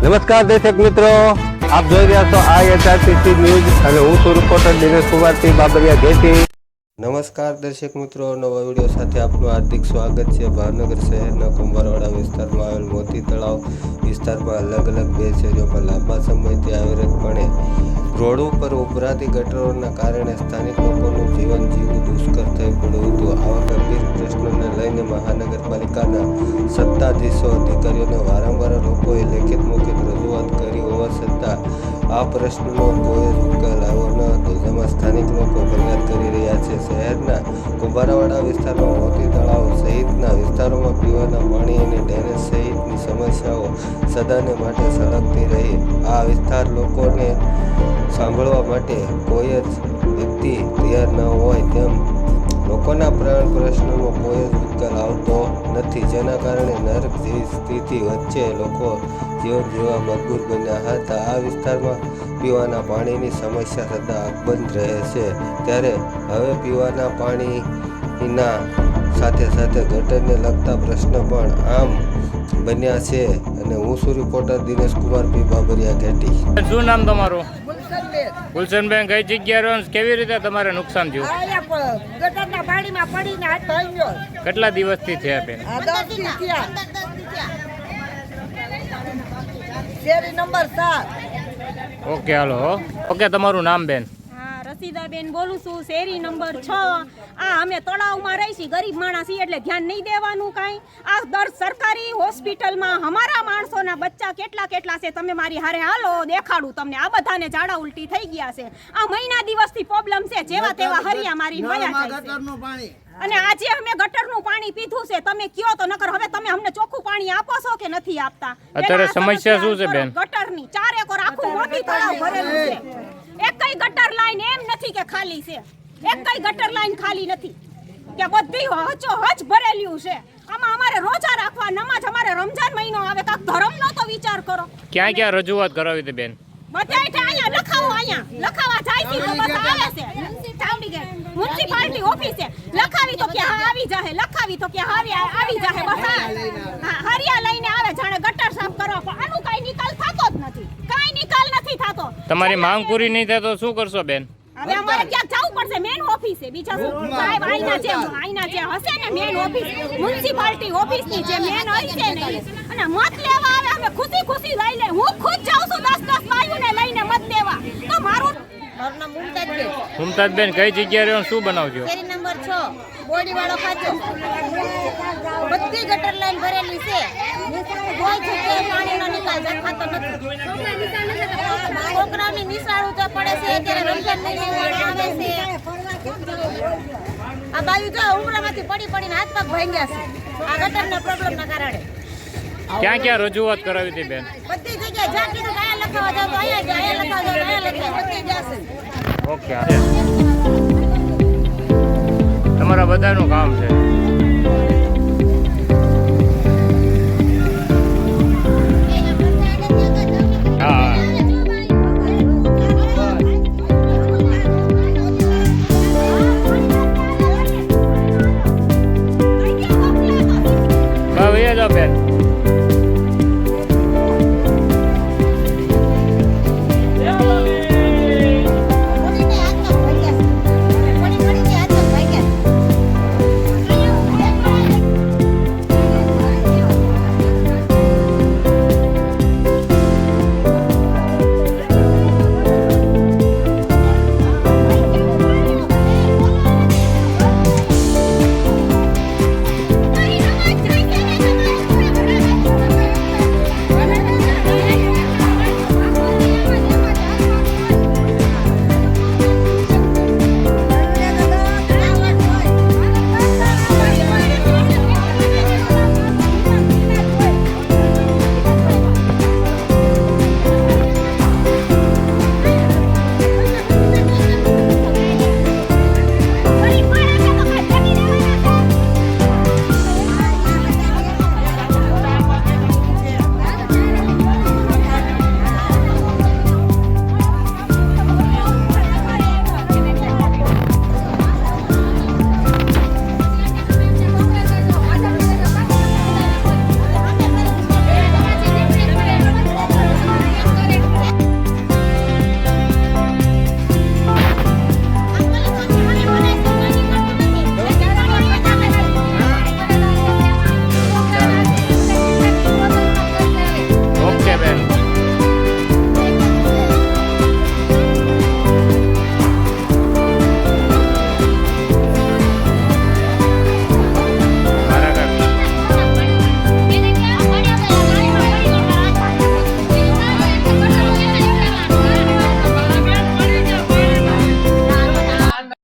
નમસ્કાર દર્શક મિત્રો, આપ જોઈ રહ્યા છો IHRTC ન્યૂઝ અને હું છું રિપોર્ટર દિનેશ કુમારસિંહ બાબરિયા ઘેટી। નમસ્કાર દર્શક મિત્રો, નવા વિડીયો સાથે આપનું હાર્દિક સ્વાગત છે। ભાવનગર શહેરના કુંભારવાડા વિસ્તારમાં આવેલ મોતી તળાવ વિસ્તારમાં અલગ અલગ બે શેરીઓમાં લાંબા સમયથી અવિરતપણે રોડ ઉપર ઉભરાતી ગટરોના કારણે સ્થાનિક લોકોનું જીવન જીવવું દુષ્કર થઈ પડ્યું હતું। આવા ગંભીર પ્રશ્નોને લઈને મહાનગરપાલિકાના સત્તાધીશો અધિકારીઓને વારંવાર લોકોએ લેખિત મૌખિક રજૂઆત કરી હોવા છતાં આ પ્રશ્નનો કોઈ ઉકેલ આવ્યો ન હતો, જેમાં સ્થાનિક લોકો ફરિયાદ કરી રહ્યા છે। શહેરના કુંભારવાડા વિસ્તારમાં મોતી તળાવ સહિતના વિસ્તારોમાં પીવાના પાણી અને ડ્રેનેજ સહિતની સમસ્યાઓ સદાને માટે સળગતી રહી। આ વિસ્તાર લોકોને સાંભળવા માટે કોઈ જ વ્યક્તિ તૈયાર ન હોય તેમ લોકોના પ્રાણ પ્રશ્નનો કોઈ જ ઉકેલ આવતો નથી, જેના કારણે નરક જેવી સ્થિતિ વચ્ચે લોકો જીવન જીવવા મજબૂર બન્યા હતા। આ વિસ્તારમાં પીવાના પાણીની સમસ્યા સદા અકબંધ રહે છે, ત્યારે હવે પીવાના પાણીના સાથે સાથે ગટરને લગતા પ્રશ્ન પણ આમ બન્યા છે। અને હું છું રિપોર્ટર દિનેશ કુમારસિંહ બાબરિયા ઘેટી। શું નામ તમારું? ગુલશનબેન, કઈ જગ્યાએ કેવી રીતે તમારે નુકસાન થયું? ગટરના પાણીમાં પડીને હાથ ભાઈ ગયો। કેટલા દિવસથી થયા બેન? 10 દી થયા। શેરી નંબર 7। ઓકે, હાલો। ઓકે, તમારું નામ બેન? રસીદાબેન બોલું છું, શેરી નંબર 6। અમે તળાવમાં રહી છીએ, ગરીબ માણસ છીએ એટલે ધ્યાન નહીં દેવાનું કાંઈ। આ દર સરકારી હોસ્પિટલમાં અમારા માણસોના બચ્ચા કેટલા છે, તમે મારી હારે હાલો દેખાડું તમને। આ બધાને ઝાડા ઉલટી થઈ ગયા છે, આ મહિના દિવસથી પ્રોબ્લેમ છે, જેવા તેવા હરિયા મારી વયા જાય છે। અને આજે અમે ગટરનું પાણી પીધું છે, તમે કયો તો નકર હવે તમે અમને ચોખ્ખું પાણી આપો છો કે નથી આપતા? અત્યારે સમસ્યા શું છે બેન? ગટરની 4 એકર આખું મોટી તળાવ ભરેલું છે, એકઈ ગટર લાઈન એમ નથી કે ખાલી છે, એકઈ ગટર લાઈન ખાલી નથી કે બધી હચો હચ ભરેલું છે। આમાં અમારે રોજા રાખવા, નમાજ, અમારે રમજાન મહિનો આવે, કાક ધર્મનો તો વિચાર કરો। ક્યાં ક્યાં રજૂઆત કરાવી હતી બેન? બધાય અહીંયા લખાવો, અહીંયા લખાવા જાય છે તો બસ આવે છે ચાવડી ગઈ મ્યુનિસિપાલિટી ઓફિસે લખાવી તો કે હા આવી જાહે, લખાવી તો કે હરિયા આવી જાહે, બસ હા હરિયા લઈને આવે, જાણે ગટર સાફ કરવા, પણ આનું કાઈ નિકાલ થતો જ નથી, કાઈ નિકાલ નથી થતો। તમારી માંગ પૂરી નહીં થાય તો શું કરશો બેન? હવે અમારે ક્યાંક જવું પડશે, મેન ઓફિસે, બીજા શું સાહેબ આઈના જે હશે ને મેન ઓફિસ, મ્યુનિસિપાલિટી ઓફિસની જે મેન હશે ને, અને મત લેવા આવે, અમે ખુશી લઈ લે, હું ખુદ જાઉં છું 10 વાયુને લઈને મત દેવા। તો મારું નામ મુમતાજબેન, કઈ જગ્યાએ રહ્યો, શું બનાવજો? શેરી નંબર 6 બોડીવાળો ખાચો, બધી ગટર લાઈન ભરેલી છે, કોઈ જગ્યાએ પાણીનો નિકાલ દેખાતો નથી। છોકરાઓની નિશાળો તો પડે છે, અત્યારે રમજાન મહિનો આવે છે, આ બાજુ જો ઉમરામાંથી પડીને હાથ પગ ભાંગ્યા છે આ ગટરના પ્રોબ્લેમના કારણે। ક્યાં ક્યાં રજૂઆત કરાવી હતી બેન? બધી જગ્યાએ જ્યાં કીધું અહીંયા લખાવા જાવ તો અહીંયા લખાવા જાવ, અહીંયા લખાવા બધી જશે। ઓકે, તમારા બધાનું કામ છે। હા, ભાઈ જાઓ બેન।